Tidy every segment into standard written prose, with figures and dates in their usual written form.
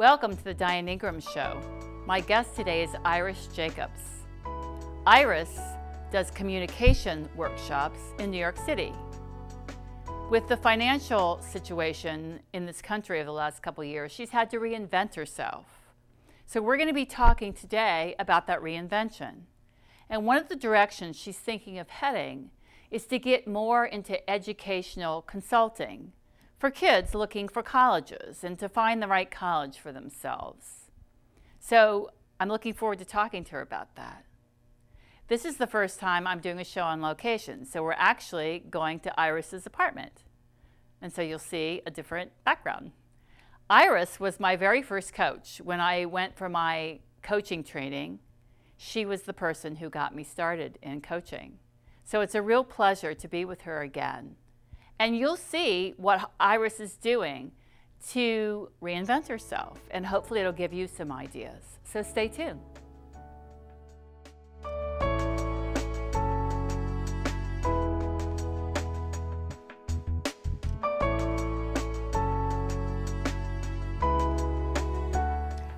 Welcome to the Diane Ingram Show. My guest today is Iris Jacobs. Iris does communication workshops in New York City. With the financial situation in this country over the last couple of years, she's had to reinvent herself. So we're going to be talking today about that reinvention. And one of the directions she's thinking of heading is to get more into educational consulting for kids looking for colleges and to find the right college for themselves. So I'm looking forward to talking to her about that. This is the first time I'm doing a show on location, so we're actually going to Iris's apartment. And so you'll see a different background. Iris was my very first coach. When I went for my coaching training, she was the person who got me started in coaching. So it's a real pleasure to be with her again. And you'll see what Iris is doing to reinvent herself, and hopefully it'll give you some ideas. So stay tuned.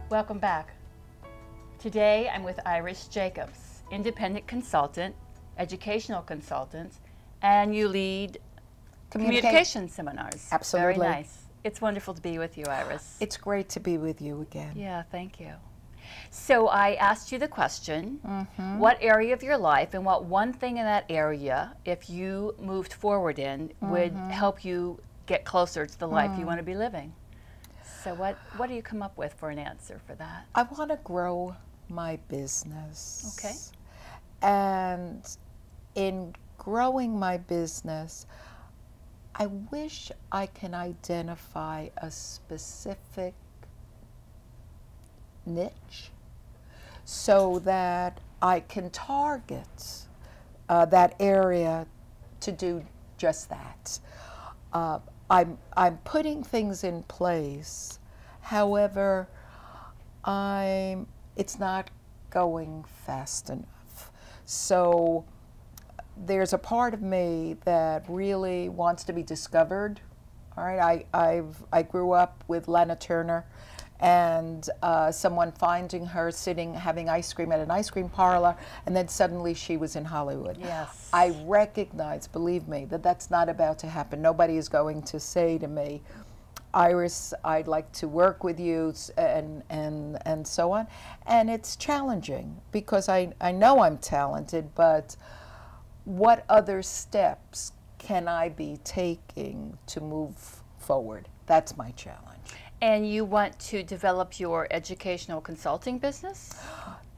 Welcome back. Today I'm with Iris Jacobs, independent consultant, educational consultant, and you lead communication seminars. Absolutely. Very nice. It's wonderful to be with you, Iris. It's great to be with you again. Yeah, thank you. So I asked you the question, what area of your life and what one thing in that area, if you moved forward in, would help you get closer to the life you want to be living? So what do you come up with for an answer for that? I want to grow my business. Okay. And in growing my business, I wish I can identify a specific niche so that I can target that area to do just that. I'm putting things in place, however, it's not going fast enough. So there's a part of me that really wants to be discovered. All right, I grew up with Lana Turner, and someone finding her sitting having ice cream at an ice cream parlor, and then suddenly she was in Hollywood. Yes. I recognize, believe me, that that's not about to happen. Nobody is going to say to me, Iris, I'd like to work with you, and so on. And it's challenging because I know I'm talented, but what other steps can I be taking to move forward? That's my challenge. And you want to develop your educational consulting business?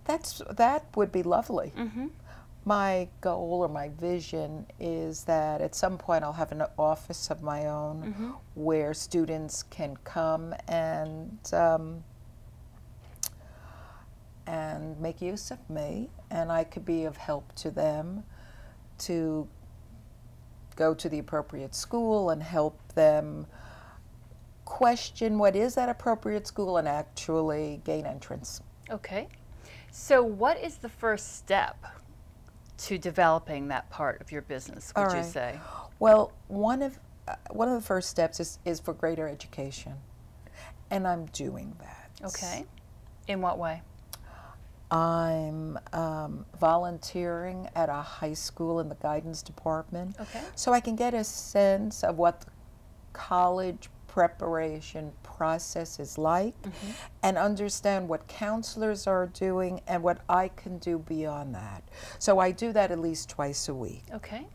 That would be lovely. My goal or my vision is that at some point I'll have an office of my own where students can come and make use of me, and I could be of help to them to go to the appropriate school and help them question what is that appropriate school and actually gain entrance. Okay. So what is the first step to developing that part of your business, would you say? Well, one of the first steps is for greater education, and I'm doing that. Okay. In what way? I'm volunteering at a high school in the guidance department, so I can get a sense of what the college preparation process is like and understand what counselors are doing and what I can do beyond that. So I do that at least twice a week. Okay.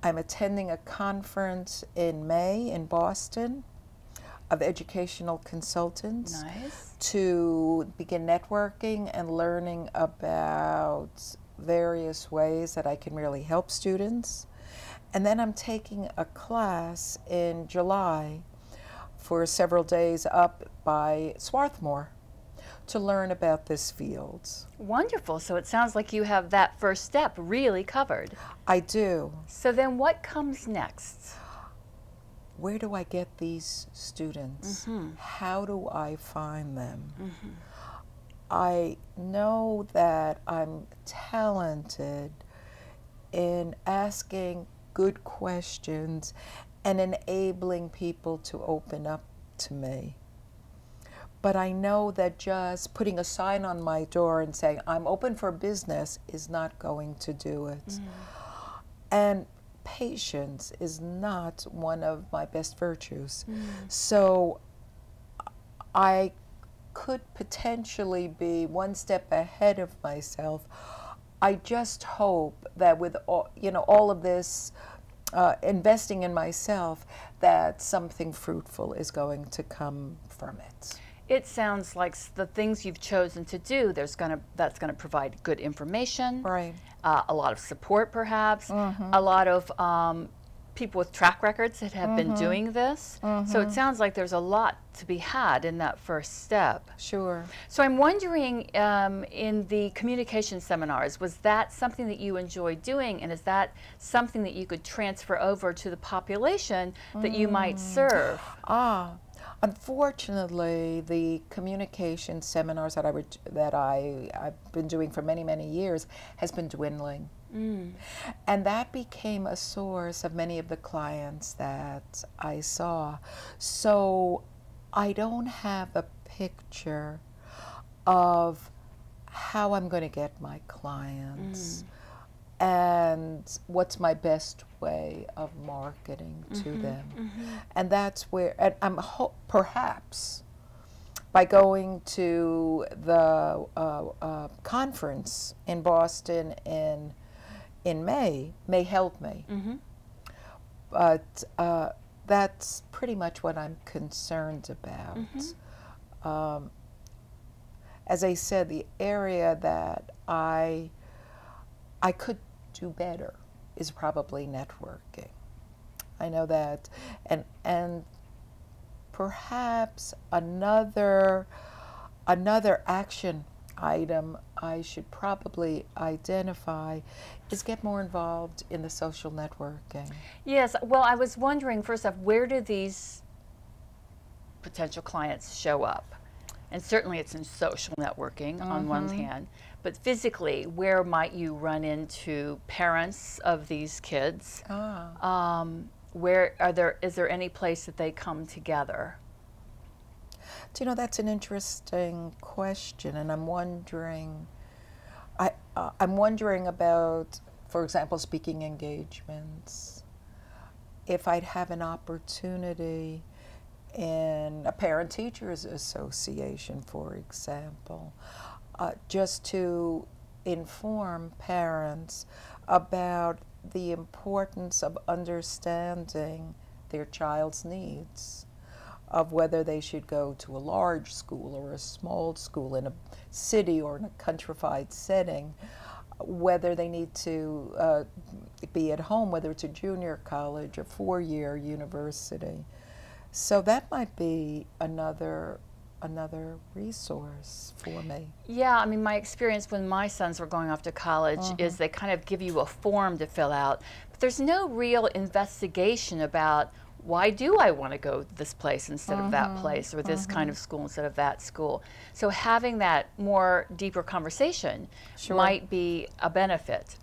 I'm attending a conference in May in Boston of educational consultants. Nice. To begin networking and learning about various ways that I can really help students. And then I'm taking a class in July for several days up by Swarthmore to learn about this field. Wonderful. So it sounds like you have that first step really covered. I do. So then what comes next? Where do I get these students? How do I find them? I know that I'm talented in asking good questions and enabling people to open up to me. But I know that just putting a sign on my door and saying, I'm open for business, is not going to do it. And patience is not one of my best virtues. So I could potentially be one step ahead of myself. I just hope that with all of this investing in myself, that something fruitful is going to come from it. It sounds like the things you've chosen to do, that's going to provide good information, Right. A lot of support perhaps, a lot of people with track records that have been doing this. So it sounds like there's a lot to be had in that first step. Sure. So I'm wondering, in the communication seminars, was that something that you enjoyed doing, and is that something that you could transfer over to the population that you might serve? Unfortunately, the communication seminars that I've been doing for many, many years has been dwindling. And that became a source of many of the clients that I saw. So I don't have a picture of how I'm going to get my clients and what's my best way of marketing to them. And that's where, and I'm perhaps by going to the conference in Boston in May help me. But that's pretty much what I'm concerned about. As I said, the area that I could do better is probably networking. I know that, and perhaps another action item I should probably identify is get more involved in the social networking. Yes, well, I was wondering, first off, where do these potential clients show up? And certainly it's in social networking on one hand, but physically, where might you run into parents of these kids? Is there any place that they come together? Do you know, that's an interesting question, and I'm wondering about, for example, speaking engagements. If I'd have an opportunity in a parent-teachers association, for example, just to inform parents about the importance of understanding their child's needs, of whether they should go to a large school or a small school, in a city or in a countrified setting, whether they need to be at home, whether it's a junior college, a four-year university. So that might be another resource for me. Yeah, I mean, my experience when my sons were going off to college is they kind of give you a form to fill out, but there's no real investigation about why do I want to go this place instead of that place, or this kind of school instead of that school. So having that more deeper conversation might be a benefit.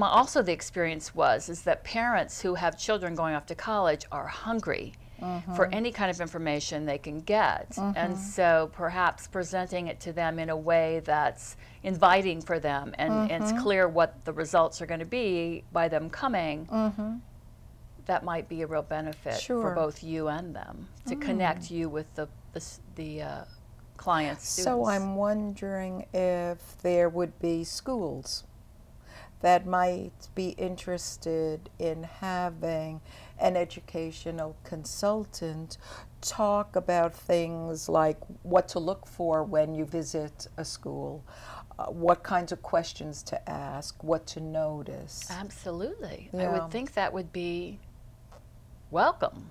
Also, the experience is that parents who have children going off to college are hungry for any kind of information they can get. And so perhaps presenting it to them in a way that's inviting for them and it's clear what the results are going to be by them coming, that might be a real benefit for both you and them, to connect you with the clients, students. So I'm wondering if there would be schools that might be interested in having an educational consultant talk about things like what to look for when you visit a school, what kinds of questions to ask, what to notice. Absolutely. I would think that would be welcome.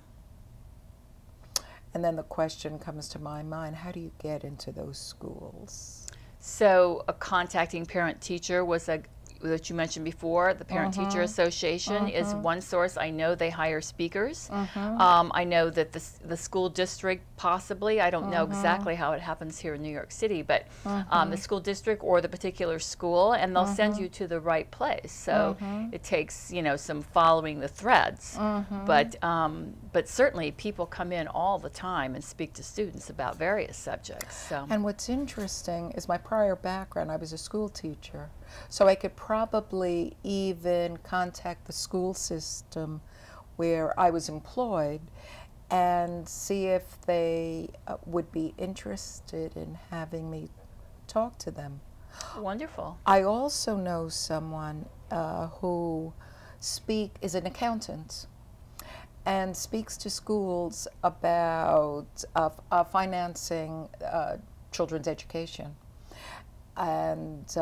And then the question comes to my mind, how do you get into those schools? So contacting parent-teacher was that you mentioned before, the Parent-Teacher Association is one source. I know they hire speakers. I know that the school district possibly. I don't know exactly how it happens here in New York City, but the school district or the particular school, and they'll send you to the right place. So it takes, you know, some following the threads. But certainly people come in all the time and speak to students about various subjects. So. And what's interesting is my prior background, I was a school teacher. So I could probably even contact the school system where I was employed and see if they would be interested in having me talk to them. Wonderful. I also know someone who is an accountant and speaks to schools about financing children's education and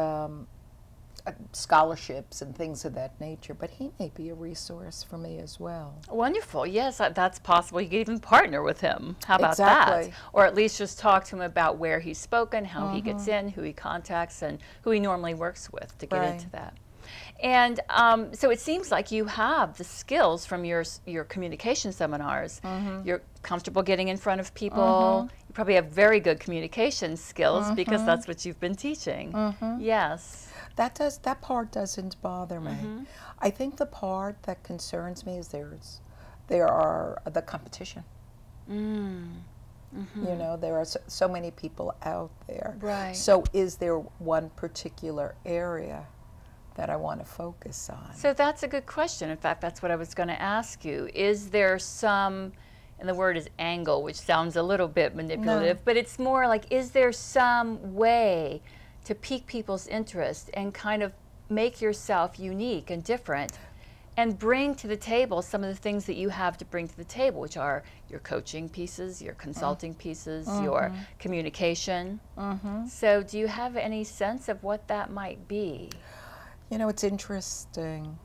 scholarships and things of that nature, but he may be a resource for me as well. Wonderful. Yes, that's possible. You could even partner with him. How about Exactly. that? Or at least just talk to him about where he's spoken, how he gets in, who he contacts, and who he normally works with to get into that. And so it seems like you have the skills from your communication seminars. You're comfortable getting in front of people. You probably have very good communication skills because that's what you've been teaching. Yes. That part doesn't bother me. I think the part that concerns me is there are the competition. You know, there are so many people out there. Right. So is there one particular area that I want to focus on? So that's a good question. In fact, that's what I was going to ask you. Is there some, and the word is angle, which sounds a little bit manipulative, but it's more like, is there some way to pique people's interest and kind of make yourself unique and different and bring to the table some of the things that you have to bring to the table, which are your coaching pieces, your consulting pieces, your communication. So do you have any sense of what that might be? You know, it's interesting.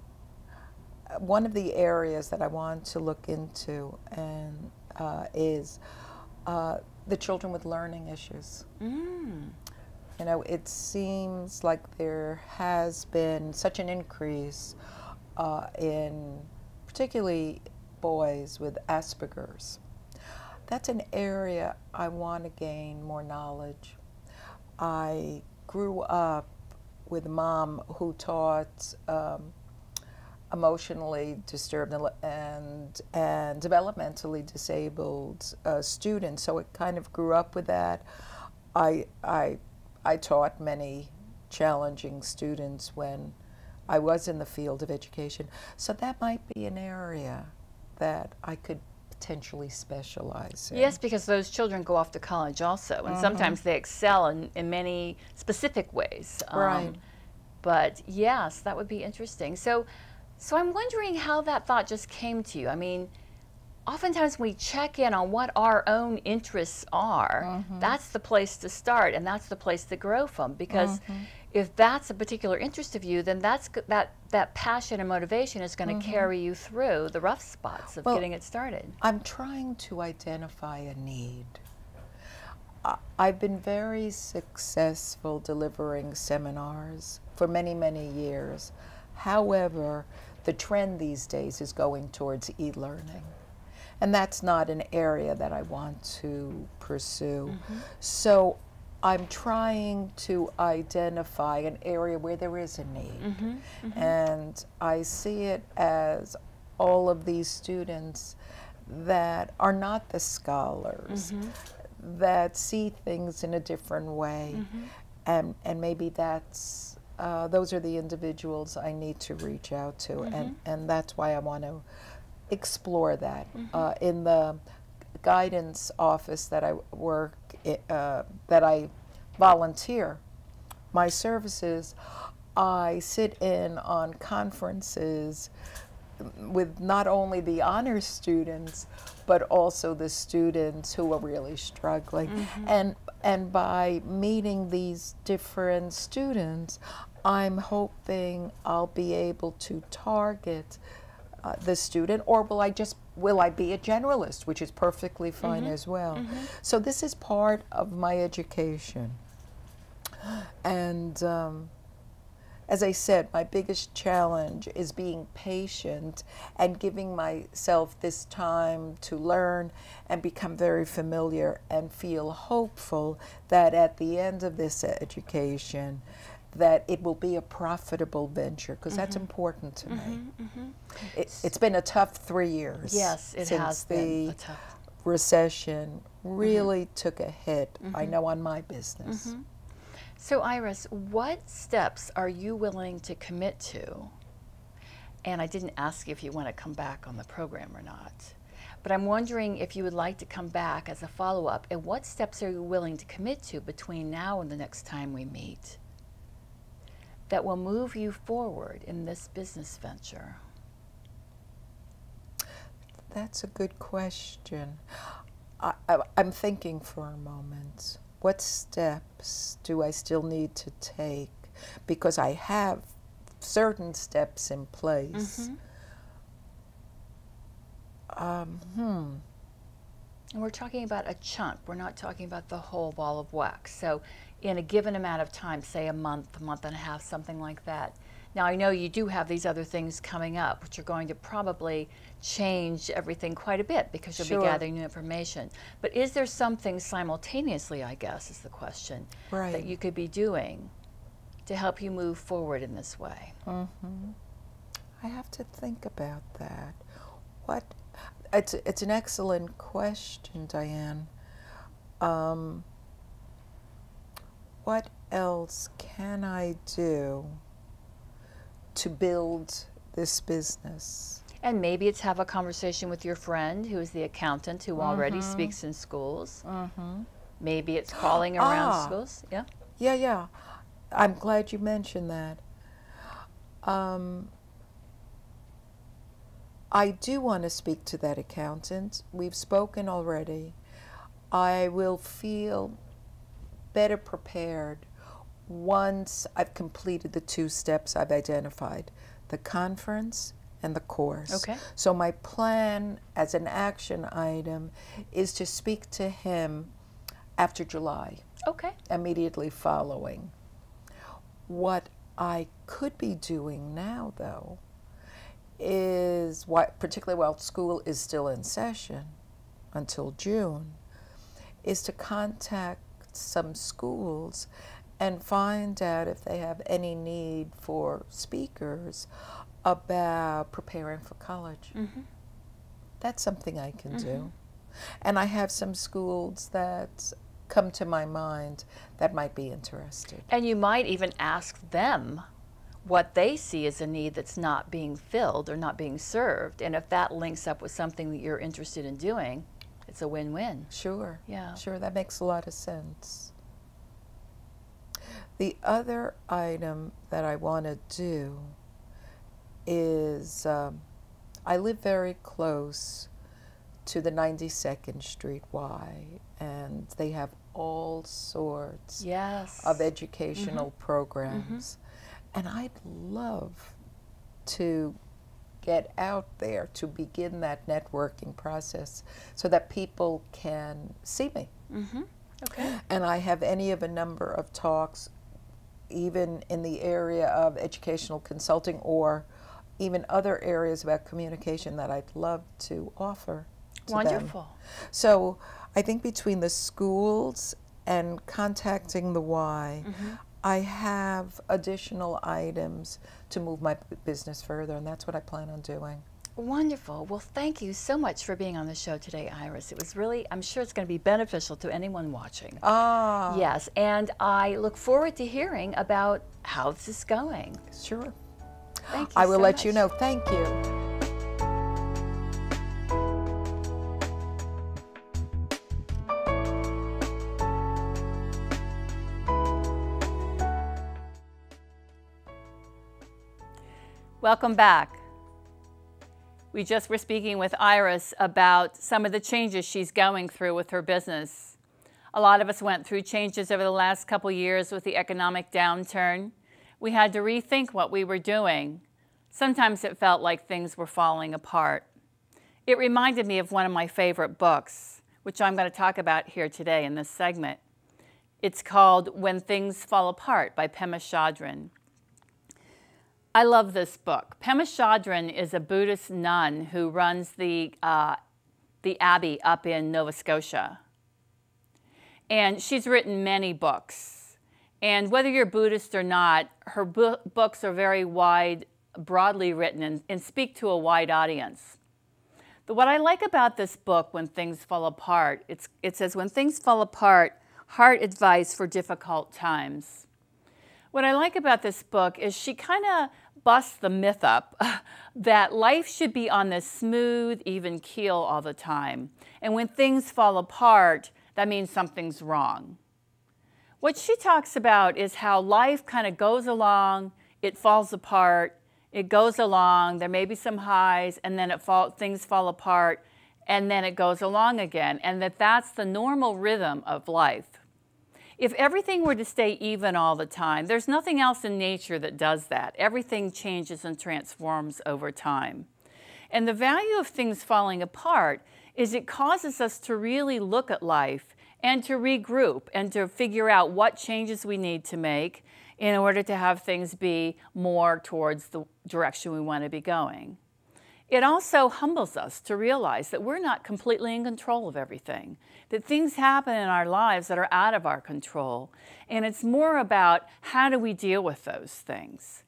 One of the areas that I want to look into and is the children with learning issues. You know, it seems like there has been such an increase in particularly boys with Asperger's. That's an area I want to gain more knowledge. I grew up with a mom who taught emotionally disturbed and developmentally disabled students, so it kind of grew up with that. I taught many challenging students when I was in the field of education, so that might be an area that I could potentially specialize in. Yes, because those children go off to college also, and sometimes they excel in many specific ways. Right. But yes, that would be interesting. So I'm wondering how that thought just came to you. I mean, oftentimes we check in on what our own interests are. That's the place to start, and that's the place to grow from, because if that's a particular interest of you, then that passion and motivation is going to carry you through the rough spots of getting it started. I'm trying to identify a need. I've been very successful delivering seminars for many, many years. However, the trend these days is going towards e-learning. And that's not an area that I want to pursue. So I'm trying to identify an area where there is a need. And I see it as all of these students that are not the scholars, that see things in a different way. And maybe that's, those are the individuals I need to reach out to. And that's why I want to explore that. In the guidance office that I work, that I volunteer my services, I sit in on conferences with not only the honors students, but also the students who are really struggling. And by meeting these different students, I'm hoping I'll be able to target the student, or will I be a generalist, which is perfectly fine as well. So this is part of my education. And as I said, my biggest challenge is being patient and giving myself this time to learn and become very familiar and feel hopeful that at the end of this education, that it will be a profitable venture, because that's important to me. It's been a tough 3 years. Yes, it has been a tough. Recession really took a hit, I know, on my business. So Iris, what steps are you willing to commit to? And I didn't ask you if you want to come back on the program or not, but I'm wondering if you would like to come back as a follow-up, and what steps are you willing to commit to between now and the next time we meet that will move you forward in this business venture? That's a good question. I'm thinking for a moment. What steps do I still need to take? Because I have certain steps in place. And we're talking about a chunk. We're not talking about the whole ball of wax. So in a given amount of time, say a month and a half, something like that. Now, I know you do have these other things coming up, which are going to probably change everything quite a bit, because you'll be gathering new information. But is there something simultaneously, I guess, is the question, that you could be doing to help you move forward in this way? I have to think about that. It's an excellent question, Diane. What else can I do to build this business? And maybe it's have a conversation with your friend who is the accountant who already speaks in schools. Maybe it's calling around schools. Yeah. Yeah. I'm glad you mentioned that. I do want to speak to that accountant. We've spoken already. I will feel better prepared once I've completed the 2 steps I've identified, the conference and the course. Okay. So my plan as an action item is to speak to him after July. Okay. Immediately following. What I could be doing now, though, is, particularly while school is still in session until June, is to contact some schools and find out if they have any need for speakers about preparing for college. That's something I can do. And I have some schools that come to my mind that might be interested. And you might even ask them what they see as a need that's not being filled or not being served. And if that links up with something that you're interested in doing, it's a win-win. Sure. Yeah. Sure, that makes a lot of sense. The other item that I want to do is, I live very close to the 92nd Street Y, and they have all sorts of educational programs. And I'd love to get out there to begin that networking process so that people can see me. Okay. And I have any of a number of talks, even in the area of educational consulting or even other areas about communication, that I'd love to offer to Wonderful. them. So I think between the schools and contacting the Y, I have additional items to move my business further, and that's what I plan on doing. Wonderful. Well, thank you so much for being on the show today, Iris. It was really, I'm sure it's going to be beneficial to anyone watching. Yes, and I look forward to hearing about how this is going. Sure. Thank you I will so let much. you know. Thank you. Welcome back. We just were speaking with Iris about some of the changes she's going through with her business. A lot of us went through changes over the last couple years with the economic downturn. We had to rethink what we were doing. Sometimes it felt like things were falling apart. It reminded me of one of my favorite books, which I'm going to talk about here today in this segment. It's called When Things Fall Apart by Pema Chodron. I love this book. Pema Chodron is a Buddhist nun who runs the abbey up in Nova Scotia. And she's written many books. And whether you're Buddhist or not, her books are very wide, broadly written and speak to a wide audience. But what I like about this book, When Things Fall Apart, it says, when things fall apart, heart advice for difficult times. What I like about this book is she kind of busts the myth up that life should be on this smooth, even keel all the time. And when things fall apart, that means something's wrong. What she talks about is how life kind of goes along, it falls apart, it goes along, there may be some highs, and then things fall apart, and then it goes along again, and that's the normal rhythm of life. If everything were to stay even all the time, there's nothing else in nature that does that. Everything changes and transforms over time. And the value of things falling apart is it causes us to really look at life and to regroup and to figure out what changes we need to make in order to have things be more towards the direction we want to be going. It also humbles us to realize that we're not completely in control of everything, that things happen in our lives that are out of our control, and it's more about how do we deal with those things.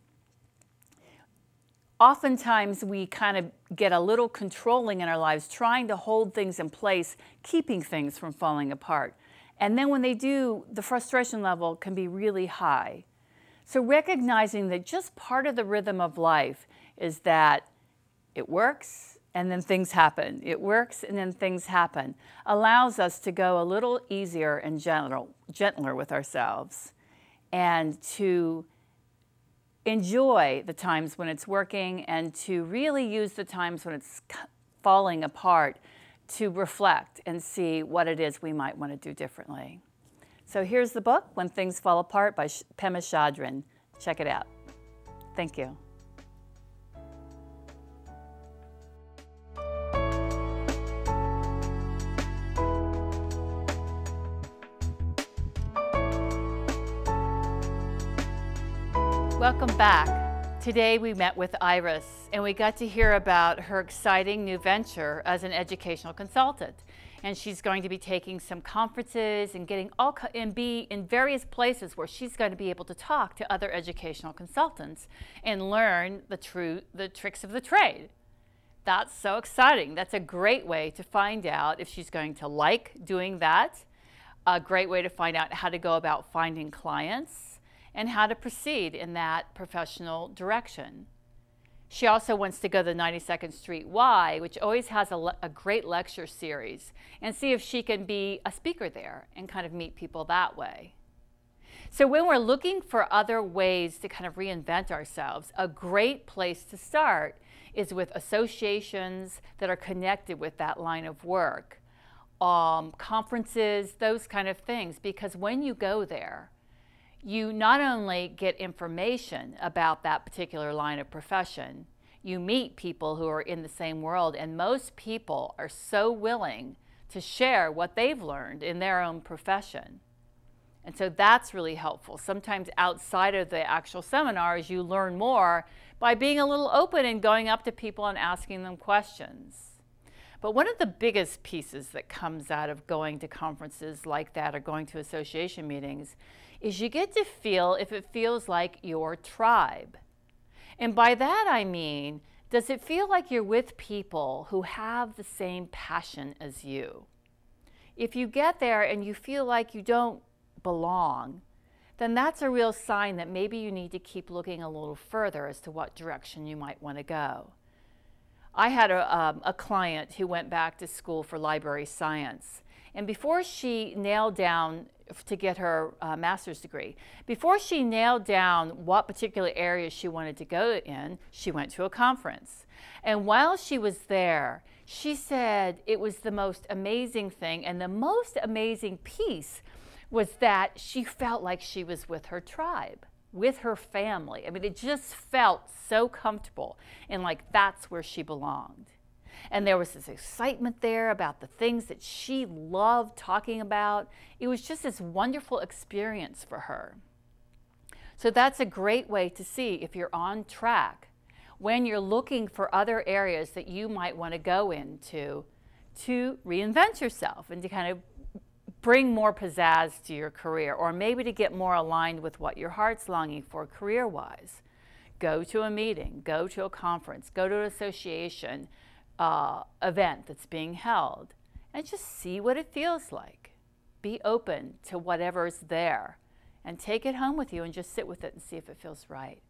Oftentimes we kind of get a little controlling in our lives, trying to hold things in place, keeping things from falling apart. And then when they do, the frustration level can be really high. So recognizing that just part of the rhythm of life is that it works and then things happen. It works and then things happen. Allows us to go a little easier and gentler with ourselves and to enjoy the times when it's working and to really use the times when it's falling apart to reflect and see what it is we might want to do differently. So here's the book, When Things Fall Apart by Pema Chodron. Check it out. Thank you. Welcome back. Today we met with Iris and we got to hear about her exciting new venture as an educational consultant. And she's going to be taking some conferences and be in various places where she's going to be able to talk to other educational consultants and learn the tricks of the trade. That's so exciting. That's a great way to find out if she's going to like doing that, a great way to find out how to go about finding clients, and how to proceed in that professional direction. She also wants to go to the 92nd Street Y, which always has a great lecture series, and see if she can be a speaker there and kind of meet people that way. So when we're looking for other ways to kind of reinvent ourselves, a great place to start is with associations that are connected with that line of work, conferences, those kind of things, because when you go there, you not only get information about that particular line of profession, you meet people who are in the same world, and most people are so willing to share what they've learned in their own profession. And so that's really helpful. Sometimes outside of the actual seminars, you learn more by being a little open and going up to people and asking them questions. But one of the biggest pieces that comes out of going to conferences like that or going to association meetings is you get to feel if it feels like your tribe. And by that I mean, does it feel like you're with people who have the same passion as you? If you get there and you feel like you don't belong, then that's a real sign that maybe you need to keep looking a little further as to what direction you might want to go. I had a client who went back to school for library science, and before she nailed down to get her master's degree, before she nailed down what particular areas she wanted to go in, she went to a conference. And while she was there, she said it was the most amazing thing, and the most amazing piece was that she felt like she was with her tribe, with her family. I mean, it just felt so comfortable and like that's where she belonged. And there was this excitement there about the things that she loved talking about. It was just this wonderful experience for her. So that's a great way to see if you're on track when you're looking for other areas that you might want to go into to reinvent yourself and to kind of bring more pizzazz to your career, or maybe to get more aligned with what your heart's longing for career-wise. Go to a meeting, go to a conference, go to an association event that's being held, and just see what it feels like. Be open to whatever's there and take it home with you and just sit with it and see if it feels right.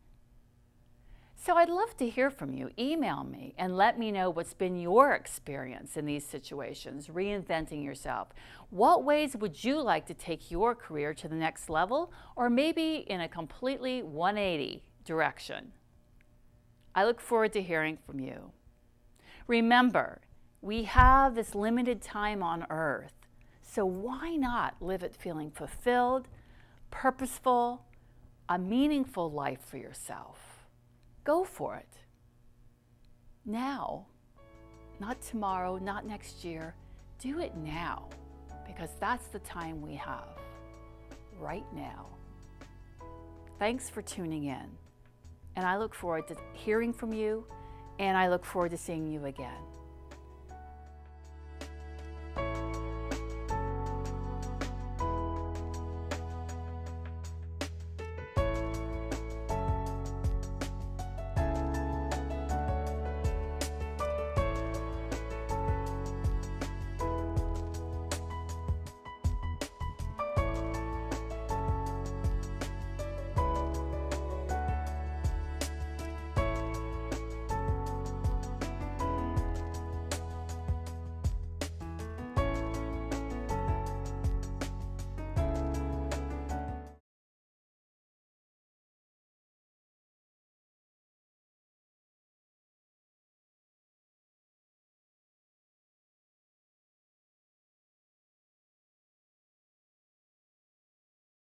So I'd love to hear from you. Email me and let me know what's been your experience in these situations, reinventing yourself. What ways would you like to take your career to the next level, or maybe in a completely 180 direction? I look forward to hearing from you. Remember, we have this limited time on Earth, so why not live it feeling fulfilled, purposeful, a meaningful life for yourself? Go for it. Now, not tomorrow, not next year. Do it now, because that's the time we have, right now. Thanks for tuning in, and I look forward to hearing from you, and I look forward to seeing you again.